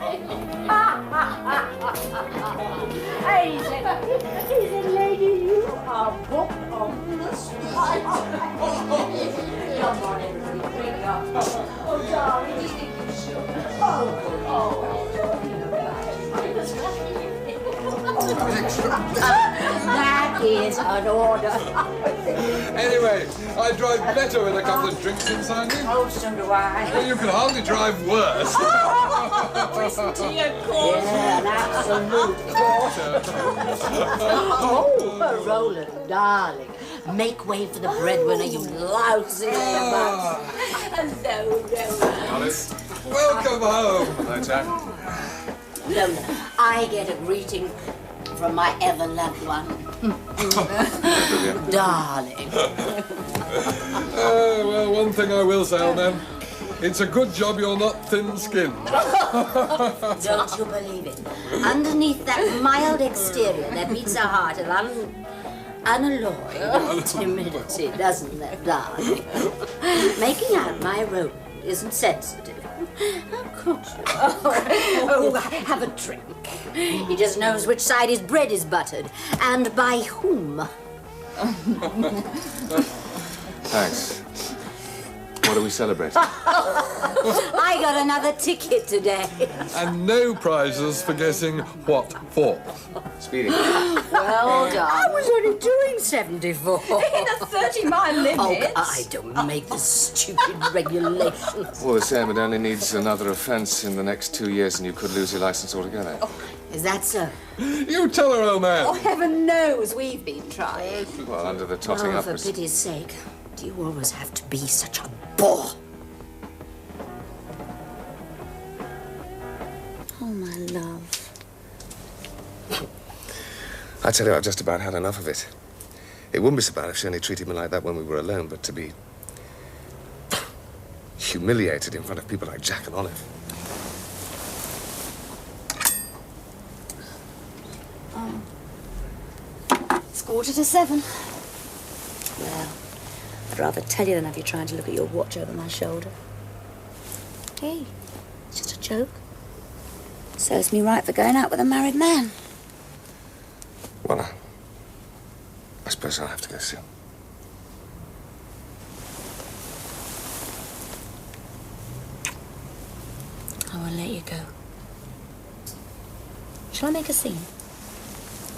He said, lady, you are booked on the spot. Come on, everybody, bring up. Oh, darling, do you think you should? That is an order. Anyway, I drive better with a couple of drinks inside me. Oh, so do I. Well, you can hardly drive worse. Whiskey, of course. Yeah, an absolute quarter. Oh, Roland, darling. Make way for the breadwinner, you lousy little Hello, Roland. Welcome home. Hello, Jack. Lola, I get a greeting from my ever-loved one. Darling. Well, one thing I will say, old man. It's a good job you're not thin-skinned. Don't you believe it? Underneath that mild exterior, there beats a heart of unalloyed timidity, doesn't there, darling? Making out my Roland isn't sensitive. How could you? Oh, have a drink. He just knows which side his bread is buttered, and by whom. Thanks. What are we celebrating? I got another ticket today. And no prizes for guessing what for. Speedy. Well done. I was only doing 74. In a 30-mile limit. Oh, I don't make the stupid regulations. All the same, it only needs another offence in the next 2 years and you could lose your licence altogether. Is that so? You tell her, old man. Oh, heaven knows we've been trying. Well, under the totting Oh, up... for pity's sake. Do you always have to be such a bore? Oh, my love. I tell you, I've just about had enough of it. It wouldn't be so bad if she only treated me like that when we were alone, but to be humiliated in front of people like Jack and Olive. It's 7:15. Well, I'd rather tell you than have you trying to look at your watch over my shoulder. Hey, it's just a joke. Serves me right for going out with a married man. Well, I suppose I'll have to go soon. I won't let you go. Shall I make a scene?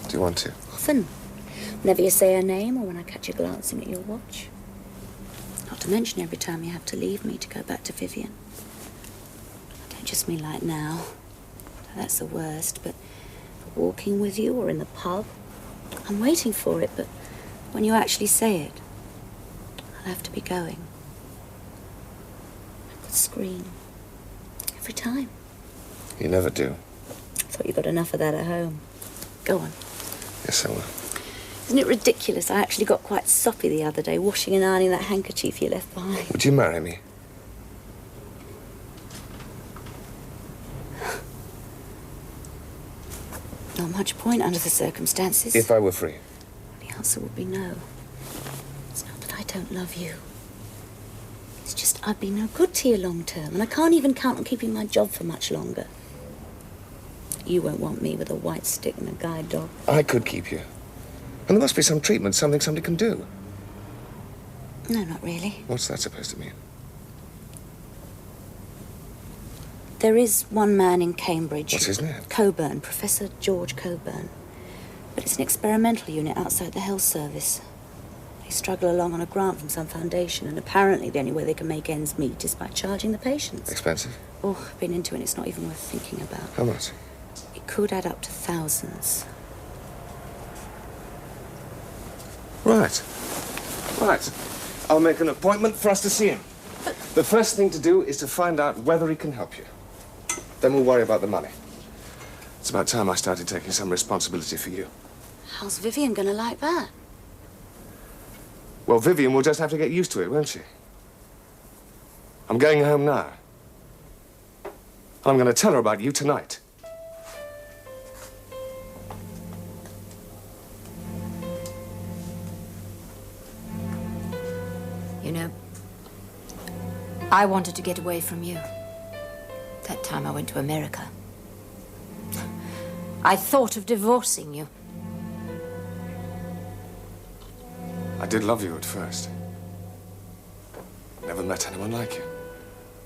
Do you want to? Often. Whenever you say her name or when I catch you glancing at your watch. Not to mention every time you have to leave me to go back to Vivian. I don't just mean like now. That's the worst, but for walking with you or in the pub, I'm waiting for it, but when you actually say it, I'll have to be going. I could scream. Every time. You never do. Thought you got enough of that at home. Go on. Yes, I will. Isn't it ridiculous? I actually got quite soppy the other day washing and ironing that handkerchief you left behind. Would you marry me? Not much point under the circumstances. If I were free. The answer would be no. It's not that I don't love you. It's just I'd be no good to you long term, and I can't even count on keeping my job for much longer. You won't want me with a white stick and a guide dog. I could keep you. And there must be some treatment, something somebody can do. No, not really. What's that supposed to mean? There is one man in Cambridge. What's his name? Coburn, Professor George Coburn. But it's an experimental unit outside the health service. They struggle along on a grant from some foundation, and apparently the only way they can make ends meet is by charging the patients. Expensive? Oh, I've been into it, it's not even worth thinking about. How much? It could add up to thousands. Right. Right. I'll make an appointment for us to see him. The first thing to do is to find out whether he can help you. Then we'll worry about the money. It's about time I started taking some responsibility for you. How's Vivian gonna like that? Well, Vivian will just have to get used to it, won't she? I'm going home now. I'm going to tell her about you tonight. You know, I wanted to get away from you. That time I went to America. I thought of divorcing you. I did love you at first. Never met anyone like you.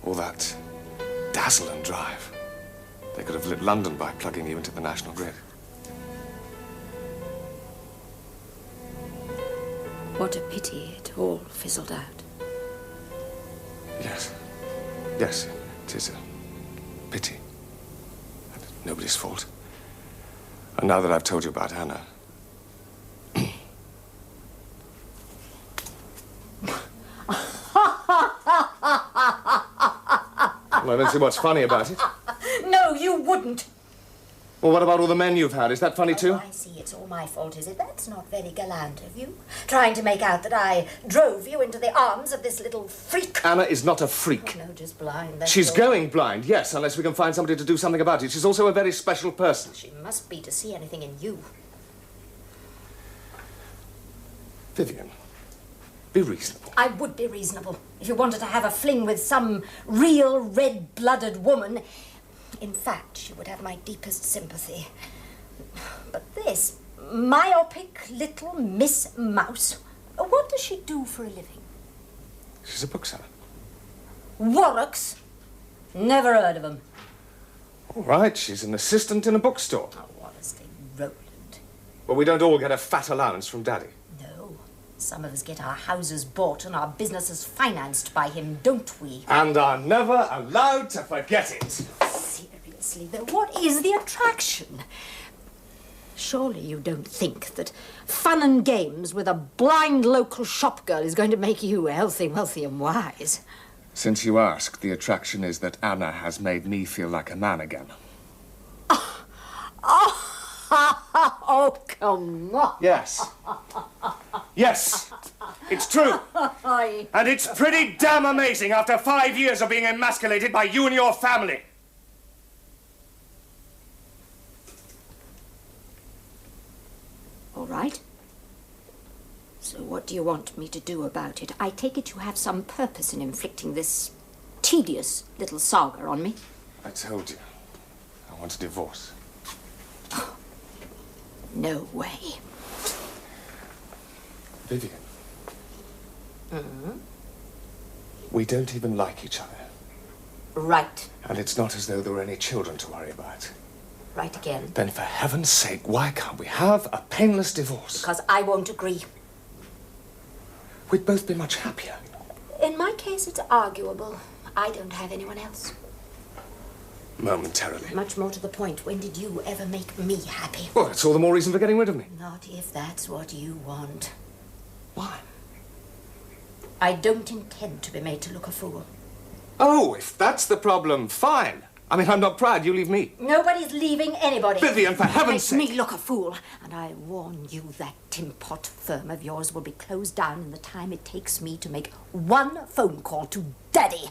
All that dazzle and drive. They could have lit London by plugging you into the national grid. What a pity it all fizzled out. Yes. Yes, it is a pity. And nobody's fault. And now that I've told you about Anna... Well, I don't see what's funny about it. No, you wouldn't. Well, what about all the men you've had? Is that funny too? Oh, I see. It's all my fault, is it? That's not very gallant of you. Trying to make out that I drove you into the arms of this little freak. Anna is not a freak. Oh, no, just blind. That's She's all. going blind, yes, unless we can find somebody to do something about it. She's also a very special person. She must be to see anything in you. Vivian, be reasonable. I would be reasonable if you wanted to have a fling with some real red-blooded woman. In fact, she would have my deepest sympathy. But this myopic little Miss Mouse, what does she do for a living? She's a bookseller. Warwick's? Never heard of him. All right, she's an assistant in a bookstore. Oh, honestly, Roland. Well, we don't all get a fat allowance from Daddy. No. Some of us get our houses bought and our businesses financed by him, don't we? And are never allowed to forget it. Seriously, though, what is the attraction? Surely you don't think that fun and games with a blind local shop girl is going to make you healthy, wealthy and wise? Since you ask, the attraction is that Anna has made me feel like a man again. Oh, come on. Yes. Yes, it's true. And it's pretty damn amazing after 5 years of being emasculated by you and your family. All right. So what do you want me to do about it? I take it you have some purpose in inflicting this tedious little saga on me. I told you. I want a divorce. No way. Vivian. We don't even like each other. Right. And it's not as though there were any children to worry about. Right again. Then for heaven's sake, why can't we have a painless divorce? Because I won't agree. We'd both be much happier. In my case, it's arguable. I don't have anyone else. Momentarily. Much more to the point, when did you ever make me happy? Well, that's all the more reason for getting rid of me. Not if that's what you want. Why? I don't intend to be made to look a fool. Oh, if that's the problem, fine. I mean, I'm not proud. You leave me. Nobody's leaving anybody. Vivian, for heaven's Make sake. me look a fool. And I warn you, that tin pot firm of yours will be closed down in the time it takes me to make one phone call to Daddy.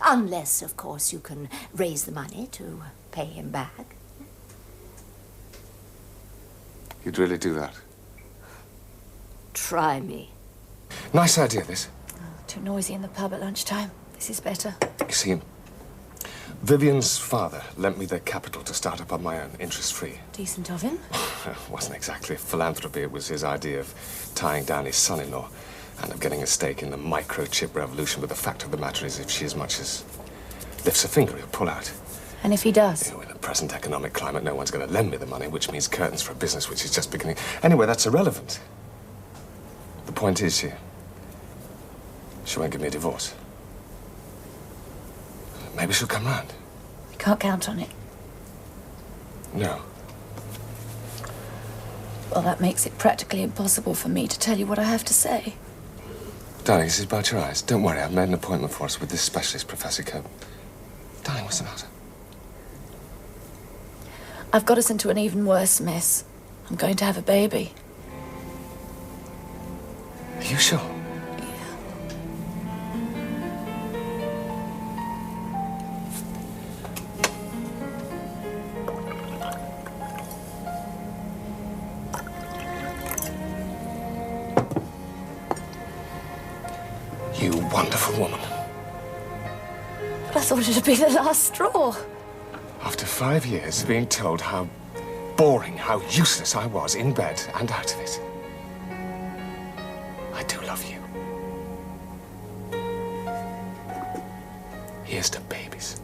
Unless, of course, you can raise the money to pay him back. You'd really do that? Try me. Nice idea, this. Too noisy in the pub at lunchtime. This is better. You see, Vivian's father lent me the capital to start up on my own, interest-free. Decent of him. It wasn't exactly philanthropy. It was his idea of tying down his son-in-law and of getting a stake in the microchip revolution. But the fact of the matter is, if she as much as lifts a finger, he'll pull out. And if he does? You know, in the present economic climate, no one's going to lend me the money, which means curtains for a business which is just beginning. Anyway, that's irrelevant. The point is, she won't give me a divorce. Maybe she'll come round. You can't count on it. No. Well, that makes it practically impossible for me to tell you what I have to say. Darling, this is about your eyes. Don't worry, I've made an appointment for us with this specialist, Professor Cope. Darling, what's the matter? I've got us into an even worse mess. I'm going to have a baby. Are you sure? You wonderful woman. But I thought it'd be the last straw. After 5 years being told how boring, how useless I was in bed and out of it. I do love you. Here's to babies.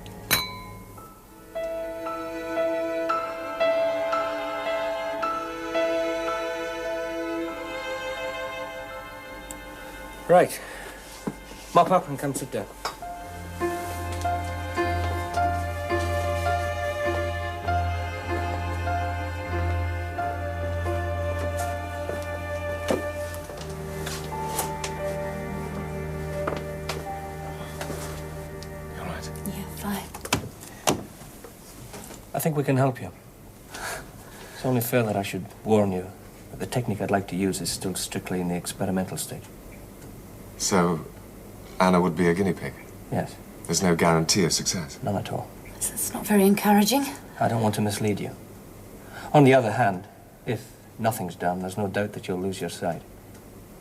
Right. Mop up and come sit down. You all right? Yeah, fine. I think we can help you. It's only fair that I should warn you that the technique I'd like to use is still strictly in the experimental stage. So, Anna would be a guinea pig? Yes, There's no guarantee of success? none at all. That's not very encouraging. I don't want to mislead you. On the other hand, if nothing's done, there's no doubt that you'll lose your sight.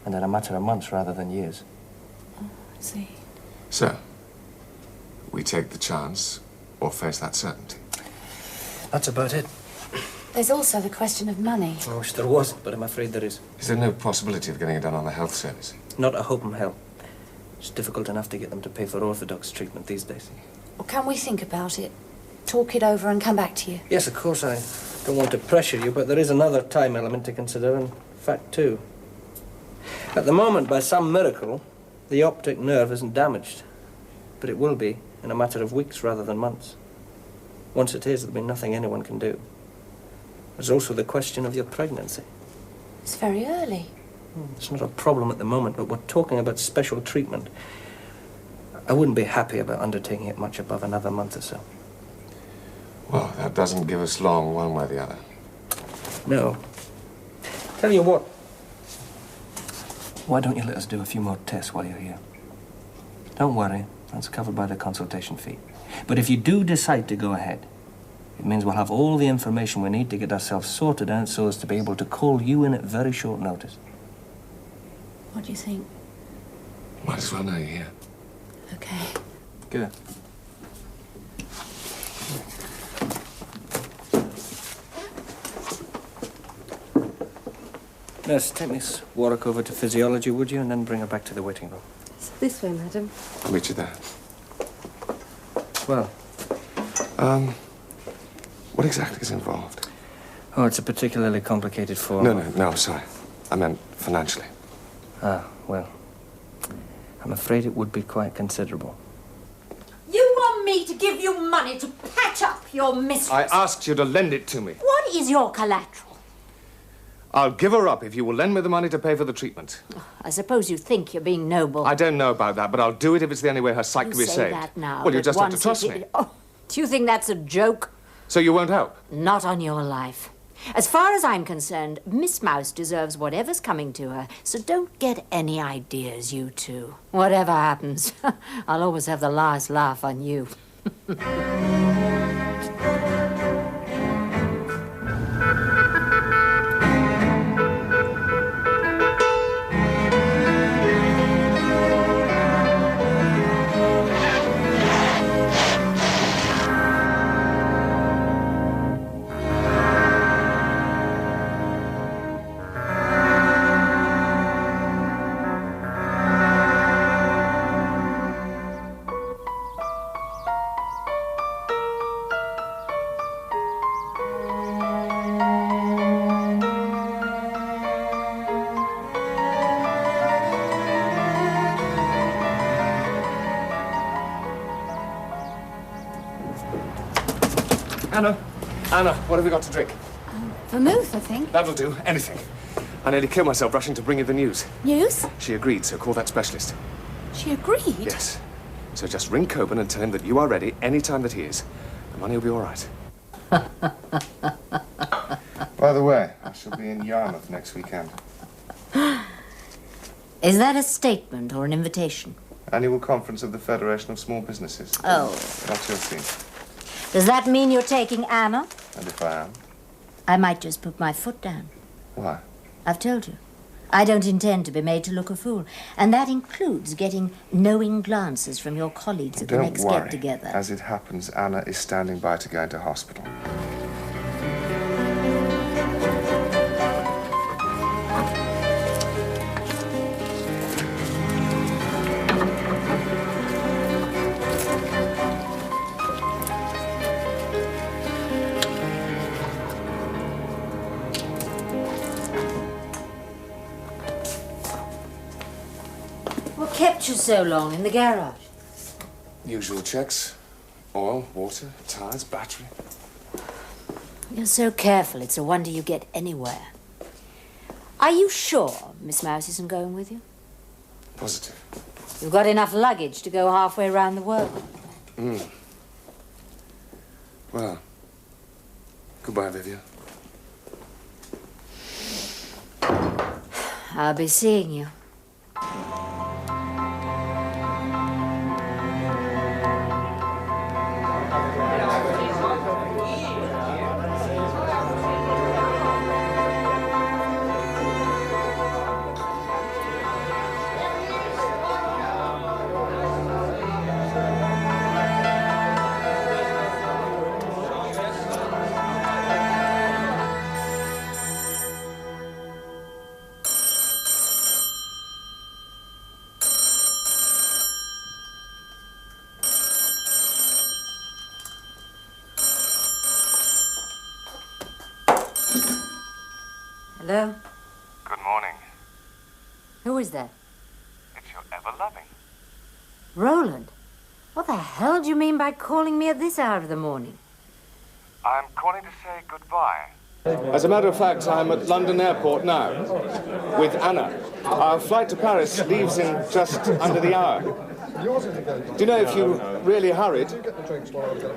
And in a matter of months rather than years. I see. So, we take the chance or face that certainty? That's about it. There's also the question of money. I wish there was, but I'm afraid there is. Is there no possibility of getting it done on the health service? Not a hope in hell. It's difficult enough to get them to pay for orthodox treatment these days. Or can we think about it, talk it over and come back to you? Yes, of course, I don't want to pressure you, but there is another time element to consider, and fact too. At the moment, by some miracle, the optic nerve isn't damaged. But it will be in a matter of weeks rather than months. Once it is, there'll be nothing anyone can do. There's also the question of your pregnancy. It's very early. It's not a problem at the moment, but we're talking about special treatment. I wouldn't be happy about undertaking it much above another month or so. Well, that doesn't give us long one way or the other. No. Tell you what. Why don't you let us do a few more tests while you're here? Don't worry, that's covered by the consultation fee. But if you do decide to go ahead, it means we'll have all the information we need to get ourselves sorted out so as to be able to call you in at very short notice. What do you think? Might as well know you're here. Okay. Good. Nurse, take Miss Warwick over to physiology, would you? And then bring her back to the waiting room. This way, madam. I'll meet you there. Well, What exactly is involved? oh, it's a particularly complicated form. No, sorry. I meant financially. Ah, well, I'm afraid it would be quite considerable. You want me to give you money to patch up your mistress? I asked you to lend it to me. What is your collateral? I'll give her up if you will lend me the money to pay for the treatment. I suppose you think you're being noble. I don't know about that, but I'll do it if it's the only way her sight can be say saved. that now. Well, you but just have to once trust it- me. Oh, do you think that's a joke? So you won't help? Not on your life. As far as I'm concerned, Miss Mouse deserves whatever's coming to her, so don't get any ideas, you two. Whatever happens, I'll always have the last laugh on you. Anna, what have we got to drink? Vermouth, I think. That'll do. Anything. I nearly killed myself rushing to bring you the news. News? She agreed, so call that specialist. She agreed? Yes. So just ring Coburn and tell him that you are ready any time that he is. The money will be all right. By the way, I shall be in Yarmouth next weekend. Is that a statement or an invitation? Annual conference of the Federation of Small Businesses. Oh. That's your thing. Does that mean you're taking Anna? And if I am? I might just put my foot down. Why? I've told you. I don't intend to be made to look a fool. And that includes getting knowing glances from your colleagues at the next get-together. As it happens, Anna is standing by to go into hospital. kept you so long in the garage? Usual checks. Oil, water, tires, battery. You're so careful, it's a wonder you get anywhere. Are you sure Miss Mouse isn't going with you? Positive. You've got enough luggage to go halfway around the world. Well, goodbye, Vivian. I'll be seeing you. Hello? Good morning. Who is that? It's your ever-loving. Roland? What the hell do you mean by calling me at this hour of the morning? I'm calling to say goodbye. As a matter of fact, I'm at London Airport now, with Anna. Our flight to Paris leaves in just under the hour. Do you know, if you really hurried,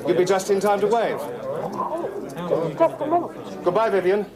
you'd be just in time to wave. Goodbye, Vivian.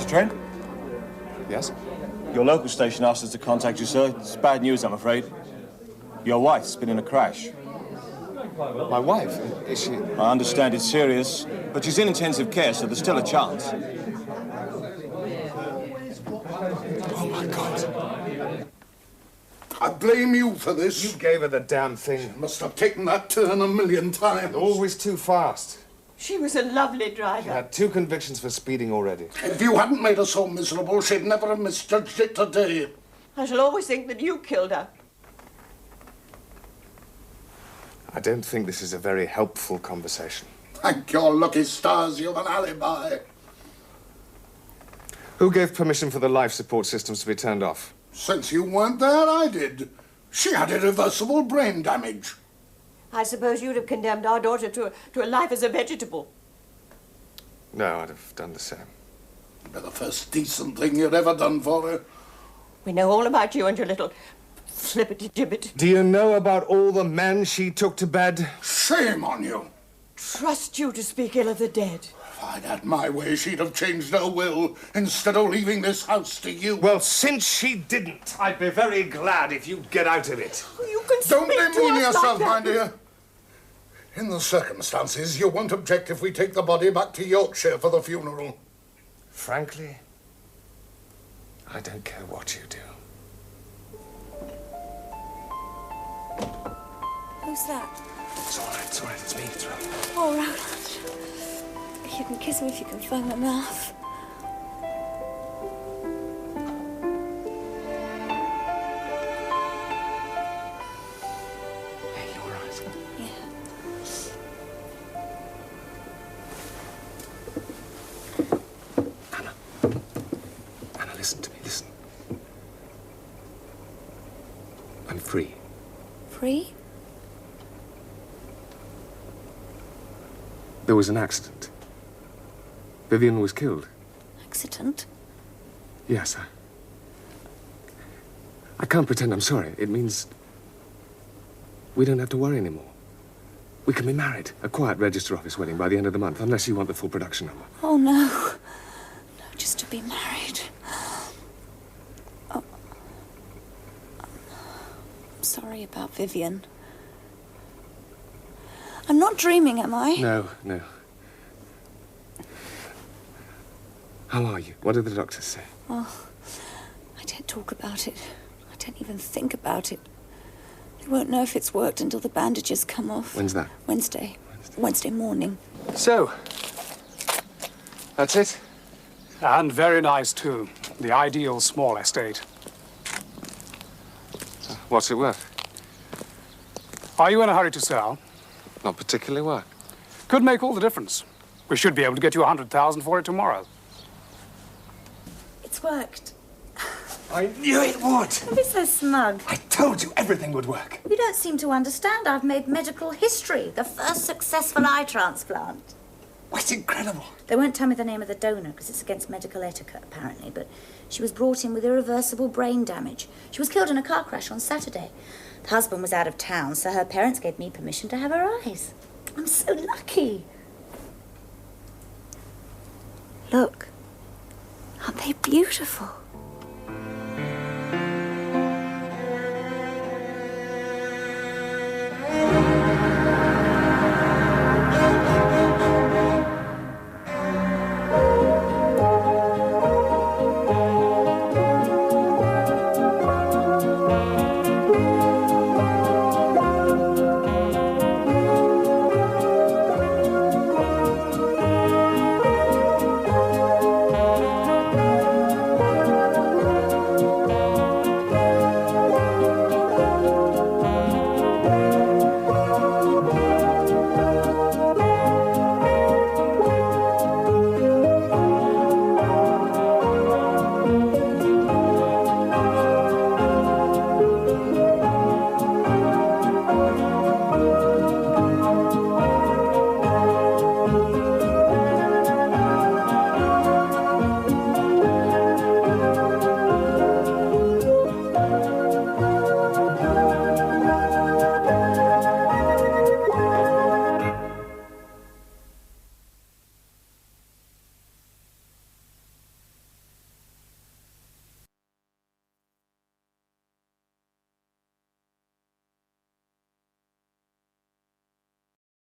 Trent? Yes? Your local station asked us to contact you, sir. It's bad news, I'm afraid. Your wife's been in a crash. My wife? Is she... I understand it's serious, but she's in intensive care, so there's still a chance. Oh, my God. I blame you for this. You gave her the damn thing. Must have taken that turn a million times. Always too fast. She was a lovely She driver. had 2 convictions for speeding already. If you hadn't made her so miserable, she'd never have misjudged it today. I shall always think that you killed her. I don't think this is a very helpful conversation. Thank your lucky stars you've an alibi. Who gave permission for the life support systems to be turned off? Since you weren't there, I did. She had irreversible brain damage. I suppose you'd have condemned our daughter to a life as a vegetable. No, I'd have done the same. Be the first decent thing you'd ever done for her. We know all about you and your little flippity-gibbet. Do you know about all the men she took to bed? Shame on you. Trust you to speak ill of the dead. If I'd had my way, she'd have changed her will instead of leaving this house to you. Well, since she didn't, I'd be very glad if you'd get out of it. You can Don't speak to demean us yourself, like my that. dear. In the circumstances, you won't object if we take the body back to Yorkshire for the funeral. Frankly, I don't care what you do. Who's that? It's all right, it's me, it's Roland. Oh, Roland. You can kiss me if you can find my mouth. Hey, you all right? Yeah. Anna, listen to me, listen. free? There was an accident. Vivian was killed. Accident? Yes, I can't pretend I'm sorry. It means we don't have to worry anymore. We can be married. A quiet register office wedding by the end of the month, unless you want the full production number. Oh, no. No, just to be married. Oh. I'm sorry about Vivian. I'm not dreaming, am I? No. How are you? What did the doctors say? Oh, I don't talk about it. I don't even think about it. They won't know if it's worked until the bandages come off. When's that? Wednesday morning. So, that's it? And very nice, too. The ideal small estate. What's it worth? Are you in a hurry to sell? Not particularly. Why? Could make all the difference. We should be able to get you 100,000 for it tomorrow. It's worked. I knew it would! Don't be so smug. I told you everything would work. You don't seem to understand. I've made medical history. The first successful eye transplant. Oh, it's incredible. They won't tell me the name of the donor because it's against medical etiquette, apparently, but she was brought in with irreversible brain damage. She was killed in a car crash on Saturday. The husband was out of town, so her parents gave me permission to have her eyes. I'm so lucky. Look, aren't they beautiful?